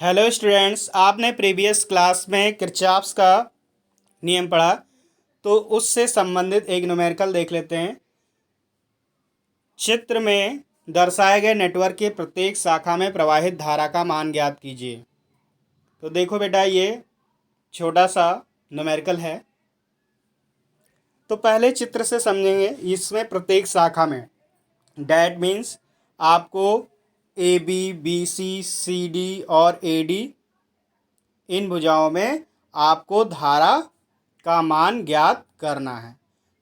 Hello students, आपने previous class में Kirchhoff's का नियम पढ़ा। तो उससे संबंधित एक न्यूमेरिकल देख लेते हैं। चित्र में दर्शाए गए नेटवर्क के प्रत्येक शाखा में प्रवाहित धारा का मान ज्ञात कीजिए। तो देखो बेटा, ये छोटा सा न्यूमेरिकल है। तो पहले चित्र से समझेंगे। इसमें प्रत्येक शाखा में डैट मीन्स आपको A B B C C D और ए डी, इन भुजाओं में आपको धारा का मान ज्ञात करना है।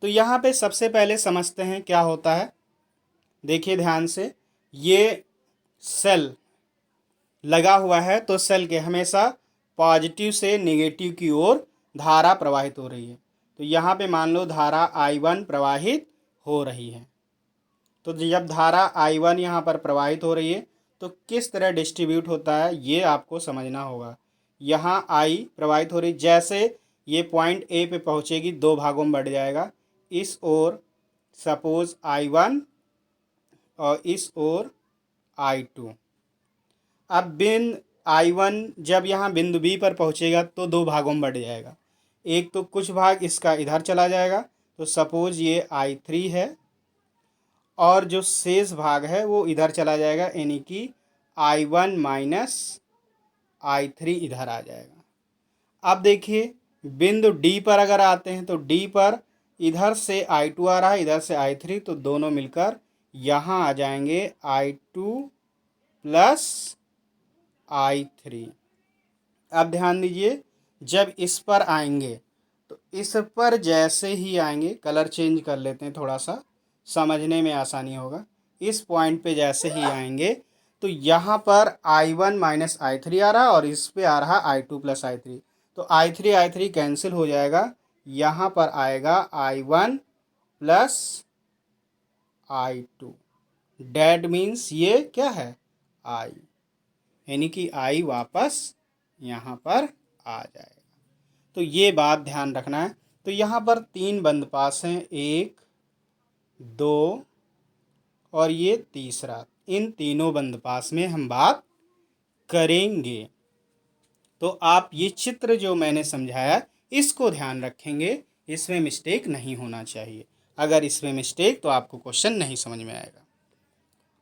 तो यहाँ पे सबसे पहले समझते हैं क्या होता है। देखिए ध्यान से, ये सेल लगा हुआ है तो सेल के हमेशा पॉजिटिव से नेगेटिव की ओर धारा प्रवाहित हो रही है। तो यहाँ पे मान लो धारा I1 प्रवाहित हो रही है। तो जब धारा I1 यहाँ पर प्रवाहित हो रही है तो किस तरह डिस्ट्रीब्यूट होता है ये आपको समझना होगा। यहाँ I प्रवाहित हो रही, जैसे ये पॉइंट ए पे पहुँचेगी दो भागों में बढ़ जाएगा। इस ओर सपोज I1 और इस ओर I2। अब बिंदु I1 जब यहाँ बिंदु बी पर पहुँचेगा तो दो भागों में बढ़ जाएगा। एक तो कुछ भाग इसका इधर चला जाएगा, तो सपोज ये I3 है, और जो शेष भाग है वो इधर चला जाएगा, यानी कि I1 माइनस I3 इधर आ जाएगा। अब देखिए बिंदु डी पर अगर आते हैं तो डी पर इधर से I2 आ रहा है, इधर से I3, तो दोनों मिलकर यहाँ आ जाएंगे I2 प्लस I3। अब ध्यान दीजिए, जब इस पर आएंगे तो इस पर जैसे ही आएंगे, कलर चेंज कर लेते हैं थोड़ा सा समझने में आसानी होगा। इस पॉइंट पे जैसे ही आएंगे तो यहाँ पर I1 माइनस I3 आ रहा है और इस पे आ रहा I2 प्लस I3। तो I3 कैंसिल हो जाएगा, यहाँ पर आएगा I1 plus I2। That means ये क्या है, I, यानी कि I वापस यहाँ पर आ जाएगा। तो ये बात ध्यान रखना है। तो यहाँ पर तीन बंद पास हैं, एक, दो और ये तीसरा। इन तीनों बंद पास में हम बात करेंगे। तो आप ये चित्र जो मैंने समझाया इसको ध्यान रखेंगे, इसमें मिस्टेक नहीं होना चाहिए। अगर इसमें मिस्टेक तो आपको क्वेश्चन नहीं समझ में आएगा।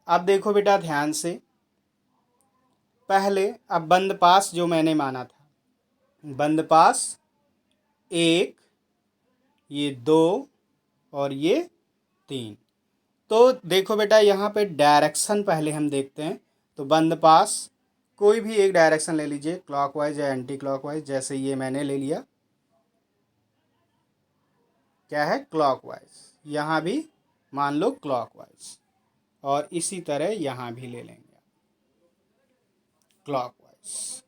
अब देखो बेटा ध्यान से, पहले अब बंद पास जो मैंने माना था, बंद पास एक, ये दो और ये तीन। तो देखो बेटा यहाँ पे डायरेक्शन पहले हम देखते हैं। तो बंद पास कोई भी एक डायरेक्शन ले लीजिए, क्लॉकवाइज या एंटी क्लॉकवाइज। जैसे ये मैंने ले लिया, क्या है, क्लॉकवाइज। यहाँ भी मान लो क्लॉकवाइज, और इसी तरह यहाँ भी ले लेंगे क्लॉकवाइज।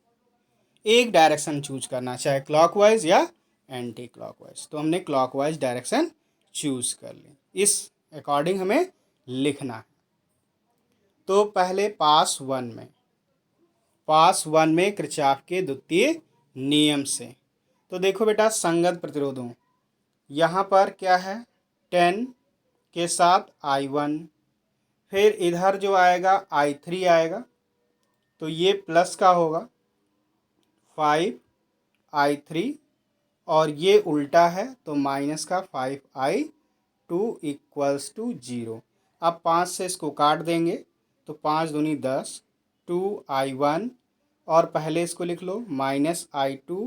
एक डायरेक्शन चूज करना, चाहे क्लॉकवाइज या एंटी क्लॉकवाइज। तो हमने क्लॉकवाइज डायरेक्शन चूज कर ली, इस अकॉर्डिंग हमें लिखना है। तो पहले पास वन में किरचॉफ के द्वितीय नियम से। तो देखो बेटा, संगत प्रतिरोधों, यहाँ पर क्या है, 10 के साथ I1, फिर इधर जो आएगा I3 आएगा, तो ये प्लस का होगा 5I3, और ये उल्टा है तो माइनस का 5I2 इक्वल्स टू 0। अब 5 से इसको काट देंगे तो 5 दूनी 10, 2I1, और पहले इसको लिख लो माइनस I2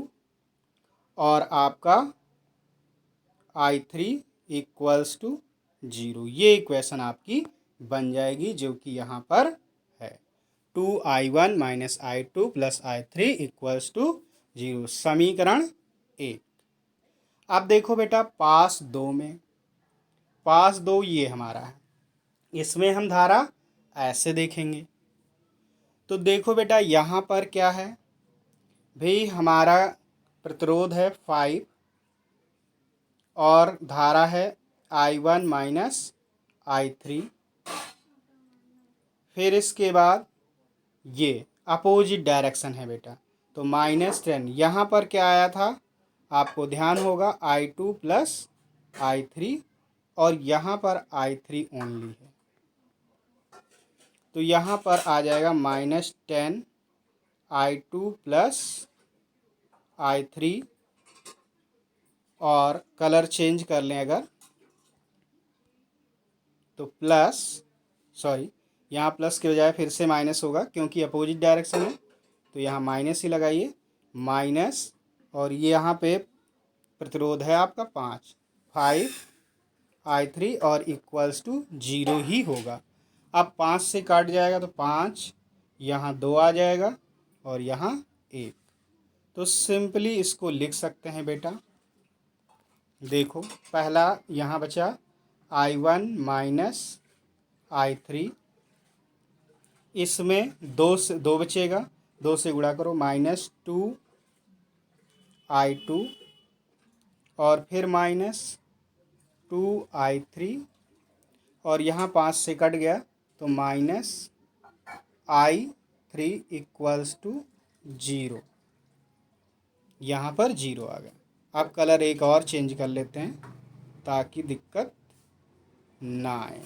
और आपका I3 इक्वल्स टू 0। ये इक्वेशन आपकी बन जाएगी जो कि यहाँ पर है, 2I1 minus I2 plus I3 equals to 0, समीकरण 1। अब देखो बेटा पास दो ये हमारा है, इसमें हम धारा ऐसे देखेंगे। तो देखो बेटा यहाँ पर क्या है भाई, हमारा प्रतिरोध है 5 और धारा है I1 माइनस I3। फिर इसके बाद ये अपोजिट डायरेक्शन है बेटा, तो -10। यहाँ पर क्या आया था आपको ध्यान होगा, I2 प्लस I3, और यहाँ पर I3 ओनली है, तो यहाँ पर आ जाएगा -10 I2 प्लस I3 और कलर चेंज कर लें अगर तो प्लस, सॉरी यहाँ प्लस के बजाय फिर से माइनस होगा क्योंकि अपोजिट डायरेक्शन है, तो यहाँ माइनस ही लगाइए, माइनस, और ये यहाँ पे प्रतिरोध है आपका 5 I3 और इक्वल्स टू 0 ही होगा। अब 5 से काट जाएगा तो 5, यहाँ 2 आ जाएगा और यहाँ 1। तो सिंपली इसको लिख सकते हैं बेटा। देखो पहला यहाँ बचा I1 माइनस I3, इसमें 2 से 2 बचेगा, 2 से गुणा करो, -2I2 और फिर -2I3 और यहाँ 5 से कट गया तो -I3 इक्वल्स टू 0। यहाँ पर 0 आ गया। अब कलर एक और चेंज कर लेते हैं ताकि दिक्कत ना आए।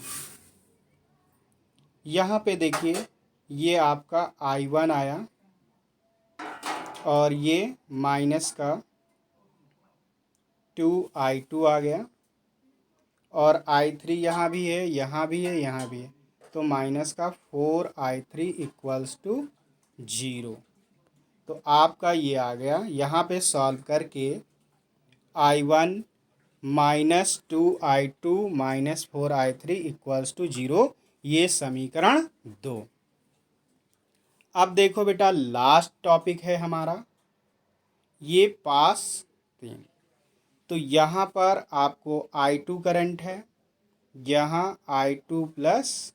यहाँ पे देखिए ये आपका I1 आया और ये माइनस का 2I2 आ गया और I3 यहाँ भी है, यहाँ भी है, यहाँ भी है, तो माइनस का 4I3 इक्वल्स टू 0। तो आपका ये आ गया। यहाँ पे सॉल्व करके I1 -2I2 -4I3 equals to 0, ये समीकरण 2। अब देखो बेटा लास्ट टॉपिक है हमारा ये पास 3। तो यहाँ पर आपको I2 करंट है, यहाँ I2 प्लस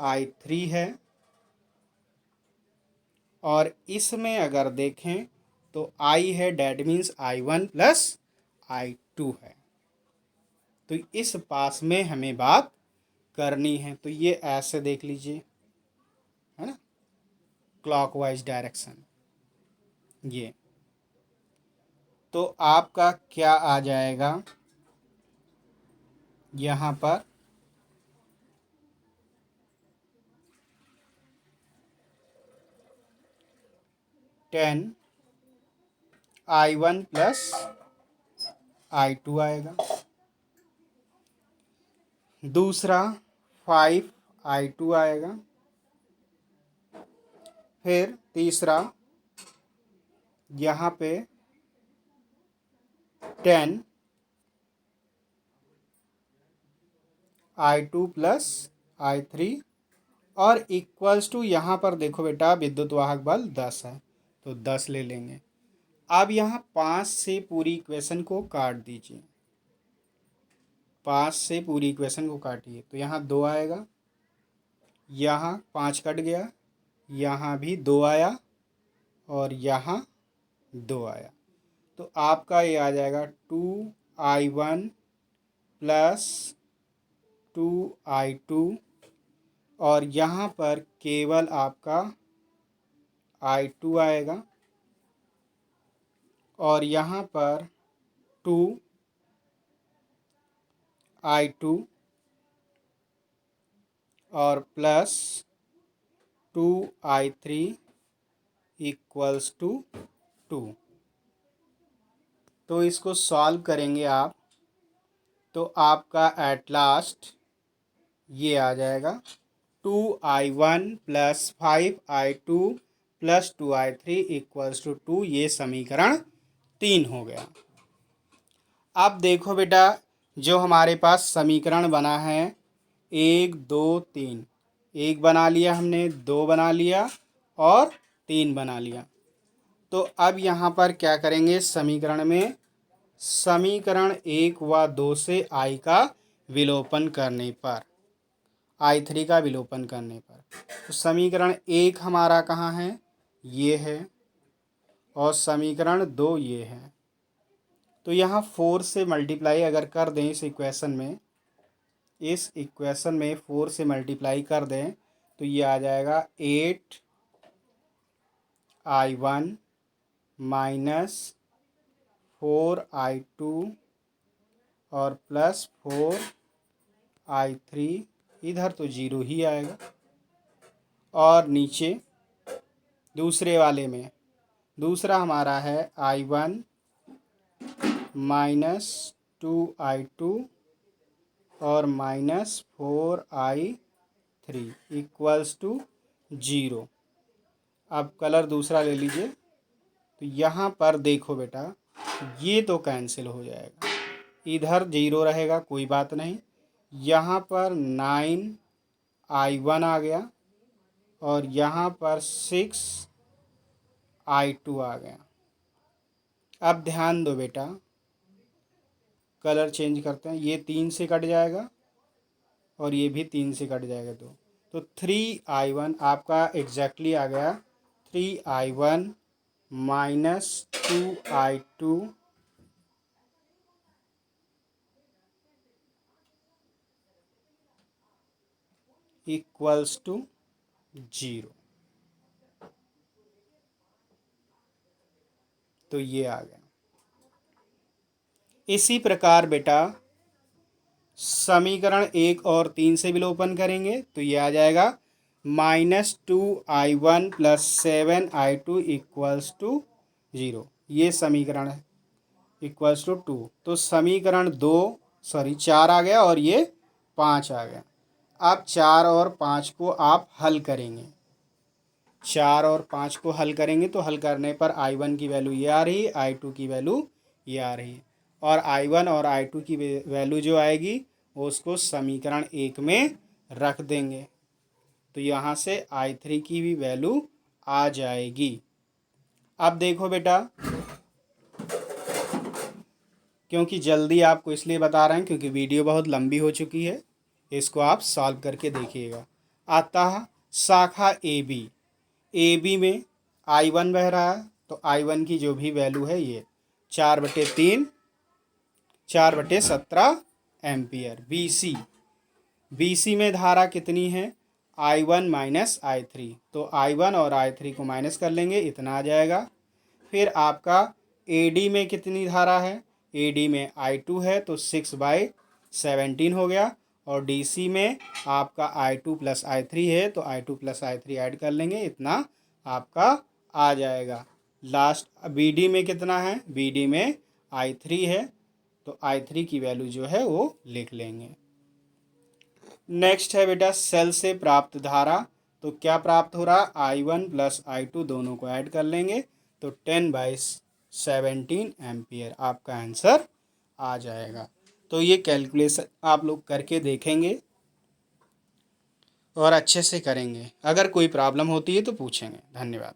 I3 है और इसमें अगर देखें तो I है, that means I1 plus I2 है। तो इस पास में हमें बात करनी है, तो ये ऐसे देख लीजिए, है ना, क्लॉकवाइज डायरेक्शन ये। तो आपका क्या आ जाएगा यहाँ पर, I1 प्लस I2 आएगा, दूसरा 5I2 आएगा, फिर तीसरा यहाँ पे 10I2 प्लस I3 और इक्वल्स टू, यहाँ पर देखो बेटा विद्युत वाहक बल 10 है तो 10 ले लेंगे। अब यहाँ 5 से पूरी इक्वेशन को काट दीजिए, 5 से पूरी इक्वेशन को काटिए तो यहाँ 2 आएगा, यहाँ 5 कट गया, यहाँ भी 2 आया और यहाँ 2 आया। तो आपका ये आ जाएगा 2I1 प्लस 2I2 और यहाँ पर केवल आपका I2 आएगा और यहाँ पर 2I2 और प्लस 2I3 इक्वल्स टू 2। तो इसको सॉल्व करेंगे आप तो आपका एट लास्ट ये आ जाएगा 2I1 plus 5I2 plus 2I3 equals to 2, ये समीकरण 3 हो गया। अब देखो बेटा जो हमारे पास समीकरण बना है 1 2 3, 1 बना लिया हमने, 2 बना लिया और 3 बना लिया। तो अब यहाँ पर क्या करेंगे, समीकरण में समीकरण 1 व 2 से I का विलोपन करने पर, I3 का विलोपन करने पर, तो समीकरण 1 हमारा कहाँ है, ये है, और समीकरण 2 ये है। तो यहाँ 4 से मल्टीप्लाई अगर कर दें इस इक्वेशन में 4 से मल्टीप्लाई कर दें तो ये आ जाएगा 8I1 माइनस 4I2 और प्लस 4I3, इधर तो 0 ही आएगा, और नीचे दूसरे वाले में दूसरा हमारा है I1 -2I2 और -4I3 इक्वल्स टू 0। अब कलर दूसरा ले लीजिए। तो यहाँ पर देखो बेटा, ये तो कैंसिल हो जाएगा, इधर 0 रहेगा, कोई बात नहीं। यहाँ पर 9I1 आ गया और यहाँ पर 6I2 आ गया। अब ध्यान दो बेटा, कलर चेंज करते हैं। ये 3 से कट जाएगा और ये भी 3 से कट जाएगा। तो 3I1 आपका एग्जैक्टली आ गया 3I1 -2I2 इक्वल्स टू 0। तो ये आ गया। इसी प्रकार बेटा समीकरण 1 और 3 से विलोपन करेंगे तो ये आ जाएगा -2I1 + 7I2 इक्वल्स टू 0। ये समीकरण है इक्वल्स टू 2। तो समीकरण 4 आ गया और ये 5 आ गया। अब 4 और 5 को आप हल करेंगे। 4 और 5 को हल करेंगे तो हल करने पर I1 की वैल्यू ये आ रही, I2 की वैल्यू ये आ रही, और I1 और I2 की वैल्यू जो आएगी वो उसको समीकरण 1 में रख देंगे। तो यहाँ से I3 की भी वैल्यू आ जाएगी। अब देखो बेटा, क्योंकि जल्दी आपको इसलिए बता रहे हैं क्योंकि वीडियो बहुत लंबी हो चुकी है, इसको आप सॉल्व करके देखिएगा। अतः शाखा ए बी में I1 बह रहा है, तो I1 की जो भी वैल्यू है ये 4/3 4/17 एम्पियर। बी सी में धारा कितनी है, I1 - I3, तो I1 और I3 को माइनस कर लेंगे, इतना आ जाएगा। फिर आपका AD में कितनी धारा है, AD में I2 है तो 6/17 हो गया, और DC में आपका I2 + I3 है तो I2 + I3 ऐड कर लेंगे, इतना आपका आ जाएगा। लास्ट BD में कितना है, BD में I3 है तो I3 की वैल्यू जो है वो लिख लेंगे। नेक्स्ट है बेटा सेल से प्राप्त धारा। तो क्या प्राप्त हो रहा, I1 + I2 दोनों को ऐड कर लेंगे तो 10/17 एम्पियर आपका आंसर आ जाएगा। तो ये कैलकुलेशन आप लोग करके देखेंगे और अच्छे से करेंगे। अगर कोई प्रॉब्लम होती है तो पूछेंगे। धन्यवाद।